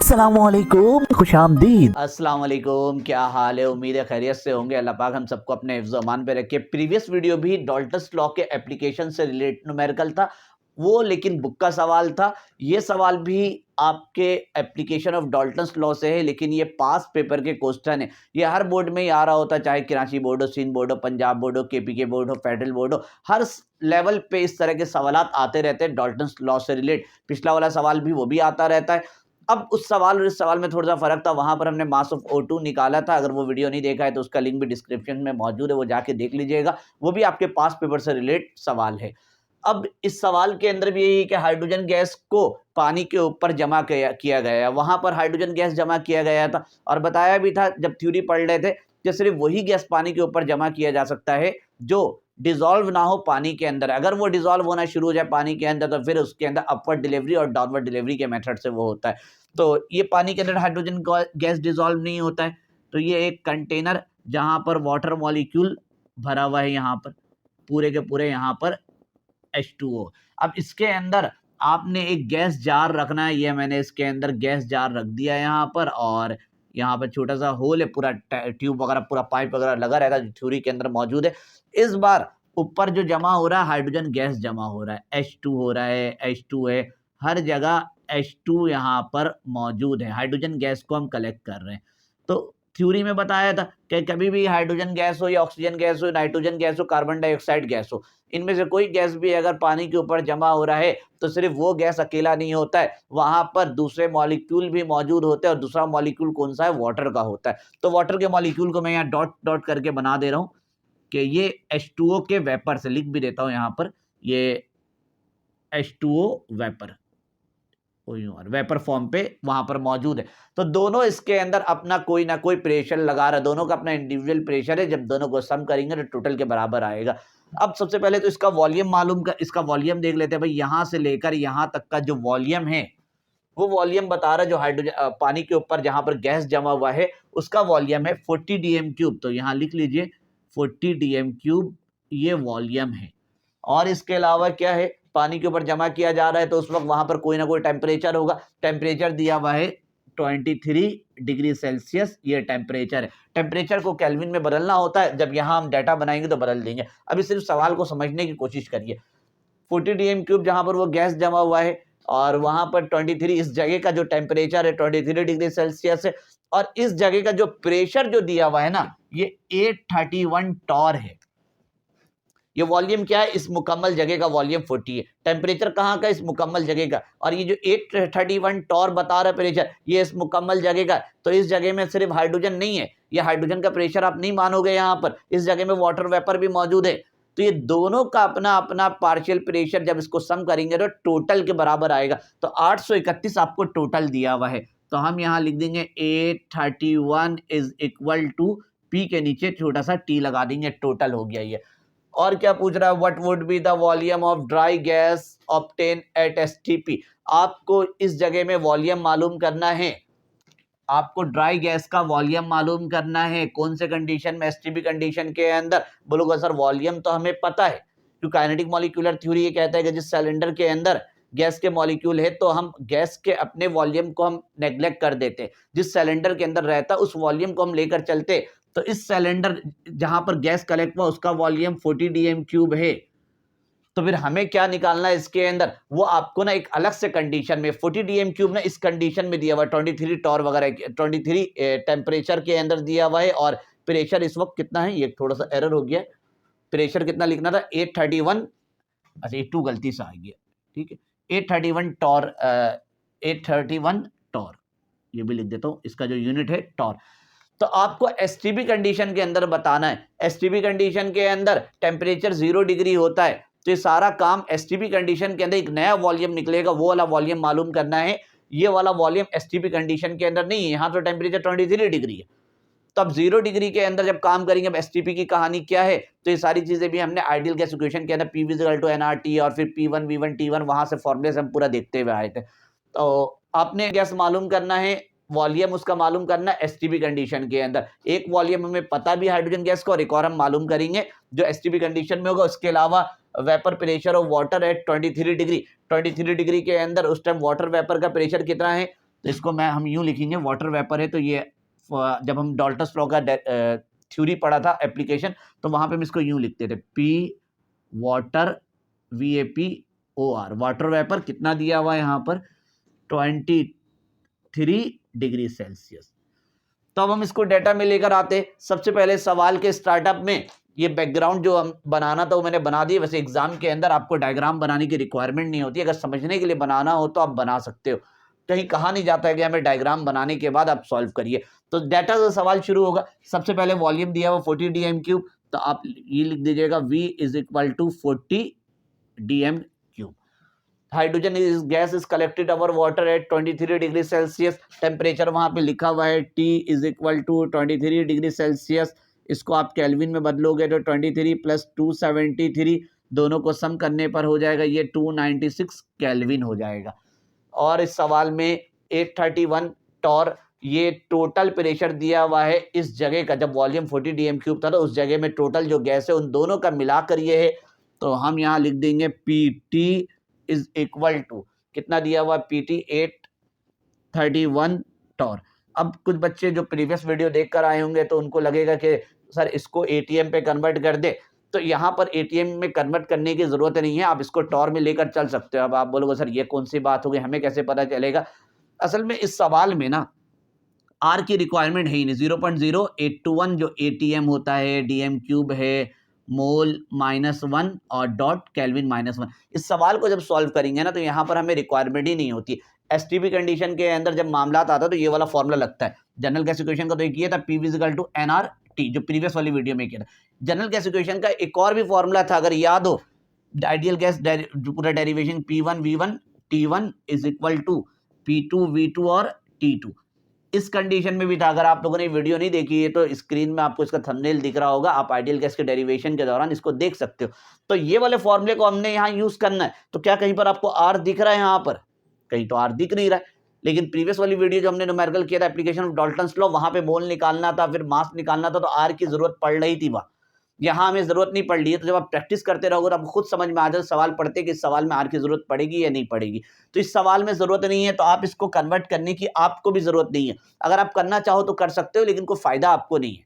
अस्सलामुअलैकुम, खुशामदीद। अस्सलाम वालेकुम, क्या हाल है? उम्मीद है खैरियत से होंगे। अल्लाह पाक हम सबको अपने हिफ्ज़ अमान पे रखे। प्रीवियस वीडियो भी डाल्टन्स लॉ के एप्लीकेशन से रिलेटेड न्यूमेरिकल था वो, लेकिन बुक का सवाल था। ये सवाल भी आपके एप्लीकेशन ऑफ डाल्टन्स लॉ से है, लेकिन ये पास पेपर के क्वेश्चन है। ये हर बोर्ड में ही आ रहा होता है, चाहे कराची बोर्ड हो, सिंध बोर्ड हो, पंजाब बोर्ड हो, केपीके बोर्ड हो, फेडरल बोर्ड हो। हर लेवल पे इस तरह के सवाल आते रहते हैं डाल्टन्स लॉ से रिलेटेड। पिछला वाला सवाल भी वो भी आता रहता है। अब उस सवाल और इस सवाल में थोड़ा सा फर्क था। वहां पर हमने मास ऑफ O2 निकाला था। अगर वो वीडियो नहीं देखा है तो उसका लिंक भी डिस्क्रिप्शन में मौजूद है, वो जाके देख लीजिएगा। वो भी आपके पास पेपर से रिलेट सवाल है। अब इस सवाल के अंदर भी यही है कि हाइड्रोजन गैस को पानी के ऊपर जमा किया गया है। वहां पर हाइड्रोजन गैस जमा किया गया था और बताया भी था जब थ्योरी पढ़ रहे थे कि सिर्फ वही गैस पानी के ऊपर जमा किया जा सकता है जो डिसॉल्व ना हो पानी के अंदर। अगर वो डिसॉल्व होना शुरू हो जाए पानी के अंदर तो फिर उसके अंदर अपवर्ड डिलीवरी और डाउनवर्ड डिलीवरी के मेथड से वो होता है। तो ये पानी के अंदर हाइड्रोजन गैस डिसॉल्व नहीं होता है। तो ये एक कंटेनर जहां पर वाटर मॉलिक्यूल भरा हुआ है, यहाँ पर पूरे के पूरे यहाँ पर H2O। अब इसके अंदर आपने एक गैस जार रखना है। ये मैंने इसके अंदर गैस जार रख दिया यहाँ पर, और यहाँ पर छोटा सा होल है, पूरा ट्यूब वगैरह पूरा पाइप वगैरह लगा रहता है, थ्योरी के अंदर मौजूद है। इस बार ऊपर जो जमा हो रहा है हाइड्रोजन गैस जमा हो रहा है, H2 हो रहा है, H2 है, हर जगह H2 यहाँ पर मौजूद है। हाइड्रोजन गैस को हम कलेक्ट कर रहे हैं। तो थ्योरी में बताया था कि कभी भी हाइड्रोजन गैस हो या ऑक्सीजन गैस हो, नाइट्रोजन गैस हो, कार्बन डाइऑक्साइड गैस हो, इनमें से कोई गैस भी अगर पानी के ऊपर जमा हो रहा है तो सिर्फ वो गैस अकेला नहीं होता है, वहां पर दूसरे मॉलिक्यूल भी मौजूद होते हैं। और दूसरा मॉलिक्यूल कौन सा है? वाटर का होता है। तो वाटर के मॉलिक्यूल को मैं यहाँ डॉट डॉट करके बना दे रहा हूँ कि ये H2O के वेपर से लिख भी देता हूँ यहाँ पर, ये H2O वेपर वेपर फॉर्म पे वहां पर मौजूद है। तो दोनों इसके अंदर अपना कोई ना कोई प्रेशर लगा रहा है, दोनों का अपना इंडिविजुअल प्रेशर है। जब दोनों को सम करेंगे तो टोटल के बराबर आएगा। अब सबसे पहले तो इसका वॉल्यूम मालूम कर, इसका वॉल्यूम देख लेते हैं भाई। यहां से लेकर यहां तक का जो वॉल्यूम है वो वॉल्यूम बता रहा है जो हाइड्रोजन पानी के ऊपर जहां पर गैस जमा हुआ है उसका वॉल्यूम है 40 dm3। तो यहां लिख लीजिए 40 dm3 ये वॉल्यूम है। और इसके अलावा क्या है, पानी के ऊपर जमा किया जा रहा है तो उस वक्त वहां पर कोई ना कोई टेम्परेचर होगा। टेम्परेचर दिया हुआ है 23 डिग्री सेल्सियस, ये टेम्परेचर है। टेम्परेचर को केल्विन में बदलना होता है, जब यहाँ हम डाटा बनाएंगे तो बदल देंगे। अभी सिर्फ सवाल को समझने की कोशिश करिए। 40 dm3 जहां पर वो गैस जमा हुआ है और वहां पर 23 इस जगह का जो टेम्परेचर है 23 डिग्री सेल्सियस है, और इस जगह का जो प्रेशर जो दिया हुआ है ना ये 831 टॉर है। ये वॉल्यूम क्या है? इस मुकम्मल जगह का वॉल्यूम 40 है। टेम्परेचर कहाँ का? इस मुकम्मल जगह का। और ये जो 831 टॉर बता रहा है प्रेशर, ये इस मुकम्मल जगह का। तो इस जगह में सिर्फ हाइड्रोजन नहीं है, ये हाइड्रोजन का प्रेशर आप नहीं मानोगे। यहाँ पर इस जगह में वाटर वेपर भी मौजूद है। तो ये दोनों का अपना अपना पार्शियल प्रेशर जब इसको सम करेंगे तो टोटल के बराबर आएगा। तो 831 आपको टोटल दिया हुआ है। तो हम यहाँ लिख देंगे 831 इज इक्वल टू पी के नीचे छोटा सा टी लगा देंगे, टोटल हो गया ये। और क्या पूछ रहा है? What would be the volume of dry gas obtain at STP. आपको इस जगह में वॉल्यूम मालूम करना है, आपको ड्राई गैस का वॉल्यूम मालूम करना है। कौन से कंडीशन में? एसटीपी कंडीशन के अंदर। बोलोगे सर वॉल्यूम तो हमें पता है, क्योंकि काइनेटिक मॉलिक्यूलर थ्योरी ये कहता है कि जिस सिलेंडर के अंदर गैस के मॉलिक्यूल है तो हम गैस के अपने वॉल्यूम को हम नेग्लेक्ट कर देते। जिस सिलेंडर के अंदर रहता उस वॉल्यूम को हम लेकर चलते। तो इस सिलेंडर जहां पर गैस कलेक्ट हुआ उसका वॉल्यूम 40 dm3 है। तो फिर हमें क्या निकालना है इसके अंदर? वो आपको ना एक अलग से कंडीशन में 40 dm3 ना इस कंडीशन में दिया हुआ है, 23 टॉर वगैरह 23 टेम्परेचर के अंदर दिया हुआ है। और प्रेशर इस वक्त कितना है? ये थोड़ा सा एरर हो गया। प्रेशर कितना लिखना था? 831। अच्छा ये 2 गलती से आ गया, ठीक है। 831 टॉर, 831 टॉर ये भी लिख देता हूं, इसका जो यूनिट है टॉर। तो आपको एसटीपी कंडीशन के अंदर बताना है। एसटीपी कंडीशन के अंदर टेम्परेचर 0 डिग्री होता है। तो ये सारा काम एसटीपी कंडीशन के अंदर एक नया वॉल्यूम निकलेगा, वो वाला वॉल्यूम मालूम करना है। ये वाला वॉल्यूम एसटीपी कंडीशन के अंदर नहीं है। यहाँ तो टेम्परेचर 23 डिग्री है। तो अब 0 डिग्री के अंदर जब काम करेंगे, अब एसटीपी की कहानी क्या है? तो ये सारी चीजें भी हमने आइडियल गैस इक्वेशन के अंदर पी इक्वल टू एनआरटी और फिर P1 V1 T1 वहां से फॉर्मूले से हम पूरा देखते हुए आए थे। तो आपने गैस मालूम करना है, वॉल्यूम उसका मालूम करना है एसटीपी कंडीशन के अंदर। एक वॉल्यूम हमें पता भी हाइड्रोजन गैस का, और एक और हम मालूम करेंगे जो एसटीपी कंडीशन में होगा। उसके अलावा vapour pressure of water at 23 degree, 23 degree के अंदर उस टाइम वाटर वेपर का प्रेशर कितना है? तो इसको हम यूं लिखेंगे, वाटर वेपर है तो ये, जब हम डाल्टन्स लॉ का थ्योरी पढ़ा था एप्लीकेशन, तो वहां पे हम इसको यूं लिखते थे, P water VAPOR, water vapour कितना दिया हुआ है यहाँ पर 23 डिग्री सेल्सियस। तो अब हम इसको डेटा में लेकर आते। सबसे पहले सवाल के स्टार्टअप में ये बैकग्राउंड जो हम बनाना था वो मैंने बना दिया। वैसे एग्जाम के अंदर आपको डायग्राम बनाने की रिक्वायरमेंट नहीं होती, अगर समझने के लिए बनाना हो तो आप बना सकते हो, कहीं कहा नहीं जाता है कि हमें डायग्राम बनाने के बाद आप सॉल्व करिए। तो डाटा से सवाल शुरू होगा। सबसे पहले वॉल्यूम दिया हुआ 40 dm3, तो आप ये लिख दीजिएगा V = 40 dm3। Hydrogen is gas is collected over water at 23 degree Celsius, temperature वहां पे लिखा हुआ है T = 23 डिग्री सेल्सियस। इसको आप केल्विन में बदलोगे तो 23 + 273, दोनों को सम करने पर हो जाएगा ये 296 केल्विन हो जाएगा। और इस सवाल में 831 टॉर, ये टोटल प्रेशर दिया हुआ है इस जगह का, जब वॉल्यूम 40 dm3 था तो उस जगह में टोटल जो गैस है उन दोनों का मिलाकर ये है। तो हम यहाँ लिख देंगे PT = कितना दिया हुआ PT 831 टॉर। अब कुछ बच्चे जो प्रीवियस वीडियो देखकर आए होंगे तो उनको लगेगा कि सर इसको ATM पे कन्वर्ट कर दे, तो यहाँ पर ATM में कन्वर्ट करने की जरूरत नहीं है, आप इसको टॉर में लेकर चल सकते हो। अब आप बोलोगे सर ये कौन सी बात हो गई, हमें कैसे पता चलेगा? असल में इस सवाल में ना R की रिक्वायरमेंट है ही नहीं। 0.0821 जो ATM होता है, DM³ है, मोल -1 और डॉट केल्विन -1। इस सवाल को जब सॉल्व करेंगे ना तो यहाँ पर हमें रिक्वायरमेंट ही नहीं होती। STP कंडीशन के अंदर जब मामला आता है तो ये वाला फॉर्मूला लगता है। जनरल गैस इक्वेशन का तो एक ये था, PV = nRT, जो प्रीवियस वाली वीडियो में किया था। जनरल गैस इक्वेशन का एक और भी फॉर्मूला था, अगर याद हो, आइडियल गैस पूरा डेरिवेशन P1V1 T1 = P2V2 और T2। इस कंडीशन में भी था। अगर आप लोगों ने वीडियो नहीं देखी है तो स्क्रीन में आपको इसका थंबनेल दिख रहा होगा, आप आइडियल गैस के डेरिवेशन के दौरान इसको देख सकते हो। तो ये वाले फॉर्मूले को हमने यहाँ यूज करना है। तो क्या कहीं पर आपको R दिख रहा है? यहाँ पर कहीं तो R दिख नहीं रहा है, लेकिन प्रीवियस वाली वीडियो जो हमने न्यूमेरिकल किया था एप्लीकेशन ऑफ डाल्टन्स लॉ, वहां पे मोल निकालना था, फिर मास निकालना था, तो R की जरूरत पड़ रही थी वहां। यहाँ हमें जरूरत नहीं पड़ रही है। तो जब आप प्रैक्टिस करते रहोगे तो आपको खुद समझ में आ जाए सवाल पढ़ते कि इस सवाल में R की जरूरत पड़ेगी या नहीं पड़ेगी। तो इस सवाल में जरूरत नहीं है, तो आप इसको कन्वर्ट करने की आपको भी जरूरत नहीं है। अगर आप करना चाहो तो कर सकते हो, लेकिन कोई फायदा आपको नहीं है।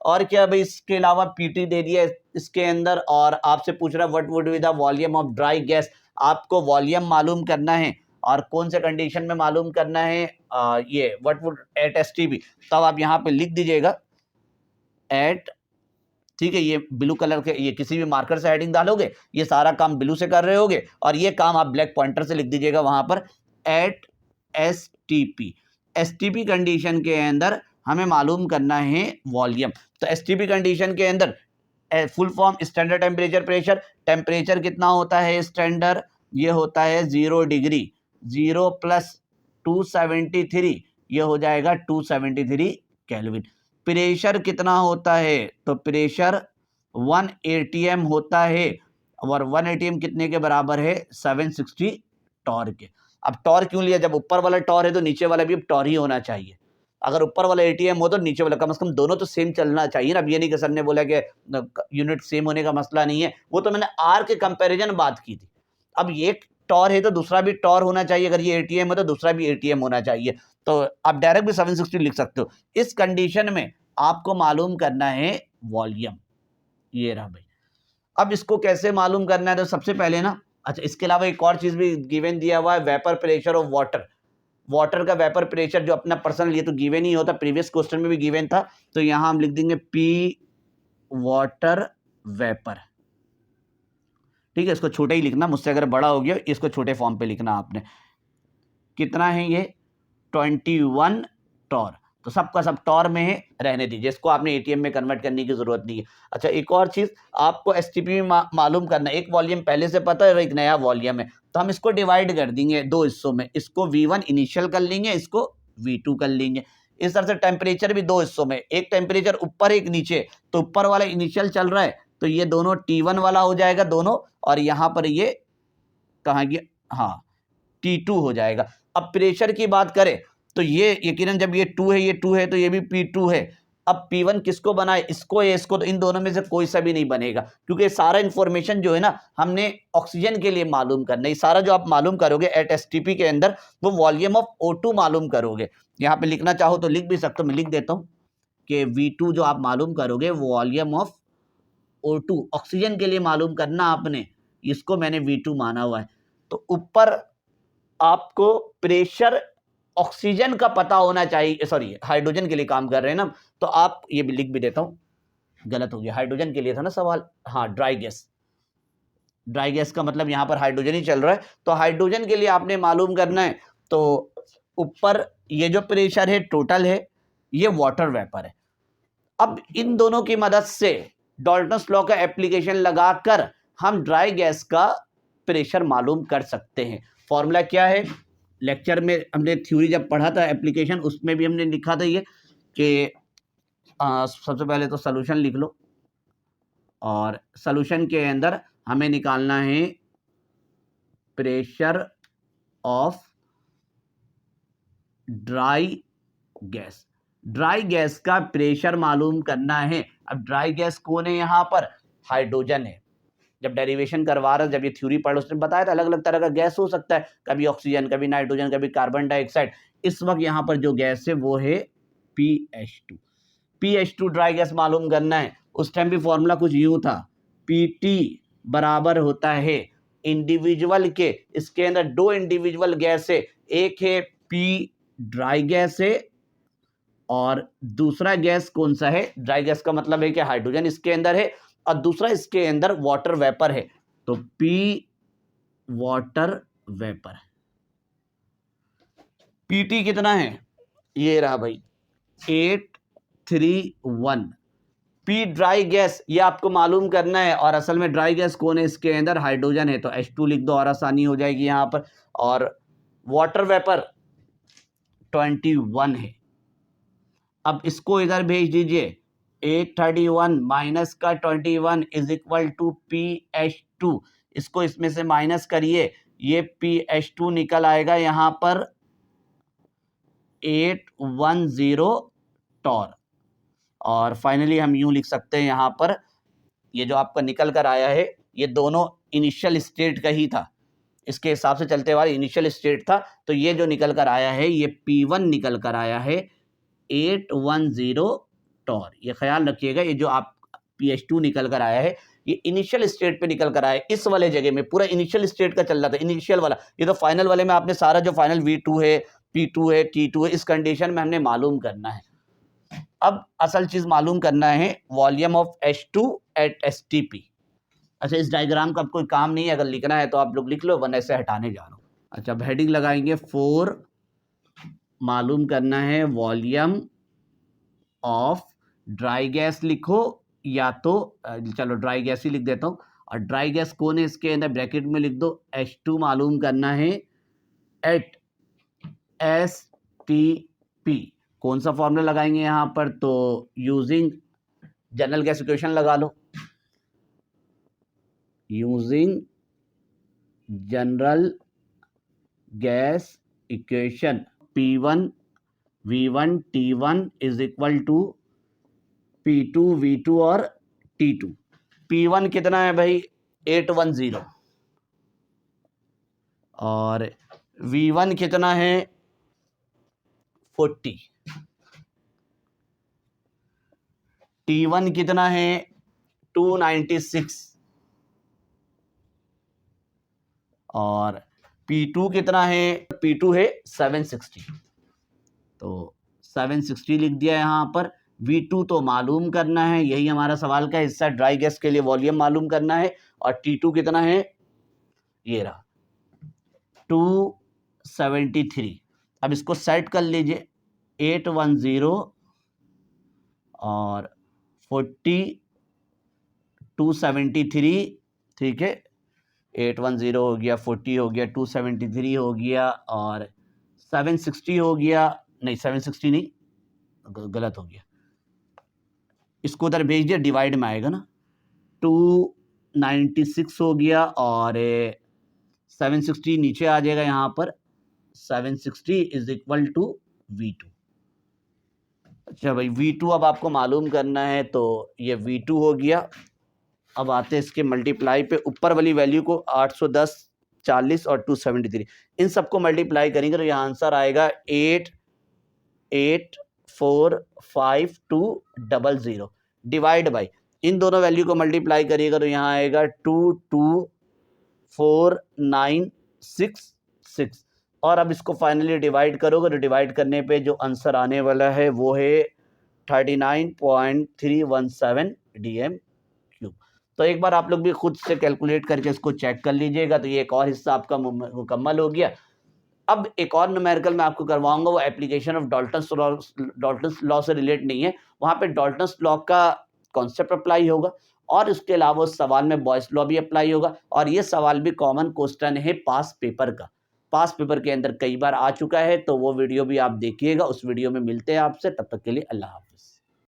और क्या भाई, इसके अलावा PT दे दिया इसके अंदर, और आपसे पूछ रहा है what would be the volume of dry gas. आपको वॉल्यूम मालूम करना है और कौन से कंडीशन में मालूम करना है, ये व्हाट वुड एट STP। तब आप यहाँ पे लिख दीजिएगा एट, ठीक है, ये ब्लू कलर के, ये किसी भी मार्कर से हेडिंग डालोगे, ये सारा काम ब्लू से कर रहे होगे, और ये काम आप ब्लैक पॉइंटर से लिख दीजिएगा वहां पर एट STP। STP कंडीशन के अंदर हमें मालूम करना है वॉल्यूम। तो STP कंडीशन के अंदर full form standard temperature pressure. Temperature कितना होता है स्टैंडर्ड? ये होता है 0 डिग्री, 0 + 273, ये हो जाएगा 273 केल्विन। प्रेशर कितना होता है? तो प्रेशर 1 ATM होता है, और 1 ATM कितने के बराबर है? 760 टॉर के। अब टॉर क्यों लिया? जब ऊपर वाला टॉर है तो नीचे वाला भी अब टॉर ही होना चाहिए। अगर ऊपर वाला ATM हो तो नीचे वाला, कम से कम दोनों तो सेम चलना चाहिए ना। अब ये नहीं कि सर ने बोला कि यूनिट सेम होने का मसला नहीं है, वो तो मैंने R के कंपैरिजन बात की थी। अब ये टॉर है तो दूसरा भी टॉर होना चाहिए, अगर ये ATM है तो दूसरा भी ATM होना चाहिए। तो आप डायरेक्ट भी 760 लिख सकते हो। इस कंडीशन में आपको मालूम करना है वॉल्यूम। ये रहा भाई। अब इसको कैसे मालूम करना है? तो सबसे पहले ना, अच्छा, इसके अलावा एक और चीज भी गिवन दिया हुआ है, vapour pressure of water. Water का वेपर प्रेशर जो अपना पर्सनल, ये तो गिवन ही होता, प्रीवियस क्वेश्चन में भी गिवन था। तो यहां हम लिख देंगे P वाटर वेपर, ठीक है। इसको छोटा ही लिखना, मुझसे अगर बड़ा हो गया इसको छोटे फॉर्म पे लिखना आपने। कितना है ये? 21 टॉर। तो सबका सब टॉर में है, रहने दीजिए, इसको आपने ATM में कन्वर्ट करने की जरूरत नहीं है। अच्छा, एक और चीज आपको STP में मालूम करना है। एक वॉल्यूम पहले से पता है और एक नया वॉल्यूम है, तो हम इसको डिवाइड कर देंगे दो हिस्सों में। इसको V1 इनिशियल कर लेंगे, इसको V2 कर लेंगे। इस तरह से टेम्परेचर भी दो हिस्सों में, एक टेम्परेचर ऊपर एक नीचे, तो ऊपर वाला इनिशियल चल रहा है तो ये दोनों T1 वाला हो जाएगा दोनों, और यहाँ पर ये कहाँ गया? हाँ, T2 हो जाएगा। अब प्रेशर की बात करें तो ये यकीनन जब ये 2 है, ये 2 है, तो ये भी P2 है। अब P1 किसको बनाए, इसको या इसको, तो इन दोनों में से कोई सा भी नहीं बनेगा, क्योंकि सारा इंफॉर्मेशन जो है ना हमने ऑक्सीजन के लिए मालूम करना है। सारा जो आप मालूम करोगे एट एसटीपी के अंदर वो वॉल्यूम ऑफ O2 मालूम करोगे। यहाँ पे लिखना चाहो तो लिख भी सकते हो, मैं लिख देता हूँ कि V2 जो आप मालूम करोगे वॉल्यूम ऑफ O2 ऑक्सीजन के लिए मालूम करना आपने, इसको मैंने V2 माना हुआ है। तो ऊपर आपको प्रेशर ऑक्सीजन का पता होना चाहिए, सॉरी हाइड्रोजन के लिए काम कर रहे हैं ना, तो आप ये भी लिख भी देता हूं, गलत हो गया, हाइड्रोजन के लिए था ना सवाल, हाँ ड्राई गैस, ड्राई गैस का मतलब यहां पर हाइड्रोजन ही चल रहा है, तो हाइड्रोजन के लिए आपने मालूम करना है। तो ऊपर ये जो प्रेशर है टोटल है, ये वाटर वेपर है। अब इन दोनों की मदद से डाल्टन्स लॉ का एप्लीकेशन लगाकर हम ड्राई गैस का प्रेशर मालूम कर सकते हैं। फॉर्मूला क्या है, लेक्चर में हमने थ्योरी जब पढ़ा था एप्लीकेशन, उसमें भी हमने लिखा था ये कि सबसे पहले तो सॉल्यूशन लिख लो, और सॉल्यूशन के अंदर हमें निकालना है pressure of dry gas. Dry gas का प्रेशर मालूम करना है। अब ड्राई गैस कौन है, यहाँ पर हाइड्रोजन है। जब डेरिवेशन करवा रहा, जब ये थ्योरी पढ़, उसने बताया था अलग अलग तरह का गैस हो सकता है, कभी ऑक्सीजन, कभी नाइट्रोजन, कभी कार्बन डाइऑक्साइड। इस वक्त यहाँ पर जो गैस है वो है PH2। PH2 ड्राई गैस मालूम करना है। उस टाइम भी फॉर्मूला कुछ यूं था, PT बराबर होता है इंडिविजुअल के, इसके अंदर दो इंडिविजुअल गैस है, एक है P ड्राई गैस है और दूसरा गैस कौन सा है, ड्राई गैस का मतलब है कि हाइड्रोजन इसके अंदर है और दूसरा इसके अंदर वाटर वेपर है, तो P वाटर वेपर। PT कितना है, ये रहा भाई 831। P ड्राई गैस ये आपको मालूम करना है, और असल में ड्राई गैस कौन है, इसके अंदर हाइड्रोजन है, तो H2 लिख दो और आसानी हो जाएगी यहां पर। और वाटर वेपर 21 है। अब इसको इधर भेज दीजिए, 831 माइनस का 21 इज इक्वल टू PH2। इसको इसमें से माइनस करिए, ये PH2 निकल आएगा यहां पर 810 टॉर। और फाइनली हम यूं लिख सकते हैं यहां पर, ये जो आपका निकल कर आया है ये दोनों इनिशियल स्टेट का ही था, इसके हिसाब से चलते हुए इनिशियल स्टेट था, तो ये जो निकल कर आया है ये P1 निकल कर आया है 810 टॉर। ये ख्याल रखिएगा, ये जो आप PH2 निकल कर आया है ये इनिशियल स्टेट पे निकल कर आया है, इस वाले जगह में पूरा इनिशियल स्टेट का चल रहा था, इनिशियल वाला। ये तो फाइनल वाले में आपने सारा जो फाइनल V2 है, P2 है, T2 है, इस कंडीशन में हमने मालूम करना है। अब असल चीज मालूम करना है volume of H2 eight STP। अच्छा, इस डायग्राम का अब कोई काम नहीं है, अगर लिखना है तो आप लोग लिख लो, वरना ऐसे हटाने जा रहा हूं। अच्छा, अब हेडिंग लगाएंगे 4, मालूम करना है वॉल्यूम ऑफ ड्राई गैस लिखो, या तो चलो ड्राई गैस ही लिख देता हूं, और ड्राई गैस कौन है इसके अंदर ब्रैकेट में लिख दो, H2 मालूम करना है एट STP। कौन सा फॉर्मूला लगाएंगे यहां पर, तो यूजिंग जनरल गैस इक्वेशन लगा लो, using general gas equation P1 V1 T1 is equal to P2 V2 और T2। P1 कितना है भाई 810, और V1 कितना है 40, T1 कितना है 296, और P2 कितना है, P2 है 760, तो 760 लिख दिया यहां पर। V2 तो मालूम करना है, यही हमारा सवाल का हिस्सा, ड्राई गैस के लिए वॉल्यूम मालूम करना है, और T2 कितना है, ये रहा 273। अब इसको सेट कर लीजिए, 810 और 40 273, ठीक है, 810 हो गया, 40 हो गया, 273 हो गया, और 760 हो गया, नहीं 760 नहीं, गलत हो गया, इसको उधर भेज दिया, डिवाइड में आएगा ना, 296 हो गया, और 760 नीचे आ जाएगा यहाँ पर, 760 इज इक्वल टू V2। अच्छा भाई, V2 अब आपको मालूम करना है, तो ये V2 हो गया। अब आते हैं इसके मल्टीप्लाई पे, ऊपर वाली वैल्यू को 810, 40 और 273, इन सबको मल्टीप्लाई करेंगे तो यहाँ आंसर आएगा 884520, डिवाइड बाई, इन दोनों वैल्यू को मल्टीप्लाई करिएगा तो यहाँ आएगा 22496 और अब इसको फाइनली डिवाइड करोगे तो डिवाइड करने पे जो आंसर आने वाला है वो है 39.317 DM³। तो एक बार आप लोग भी खुद से कैलकुलेट करके इसको चेक कर लीजिएगा। तो ये एक और हिस्सा आपका मुकम्मल हो गया। अब एक और न्यूमेरिकल मैं आपको करवाऊंगा, वो एप्लीकेशन ऑफ डाल्टन्स लॉ से रिलेट नहीं है, वहां पे डाल्टन्स लॉ का कॉन्सेप्ट अप्लाई होगा और उसके अलावा उस सवाल में बॉयस लॉ भी अप्लाई होगा। और ये सवाल भी कॉमन क्वेश्चन है पास पेपर का, पास पेपर के अंदर कई बार आ चुका है। तो वो वीडियो भी आप देखिएगा, उस वीडियो में मिलते हैं आपसे, तब तक के लिए अल्लाह हाफ़िज़।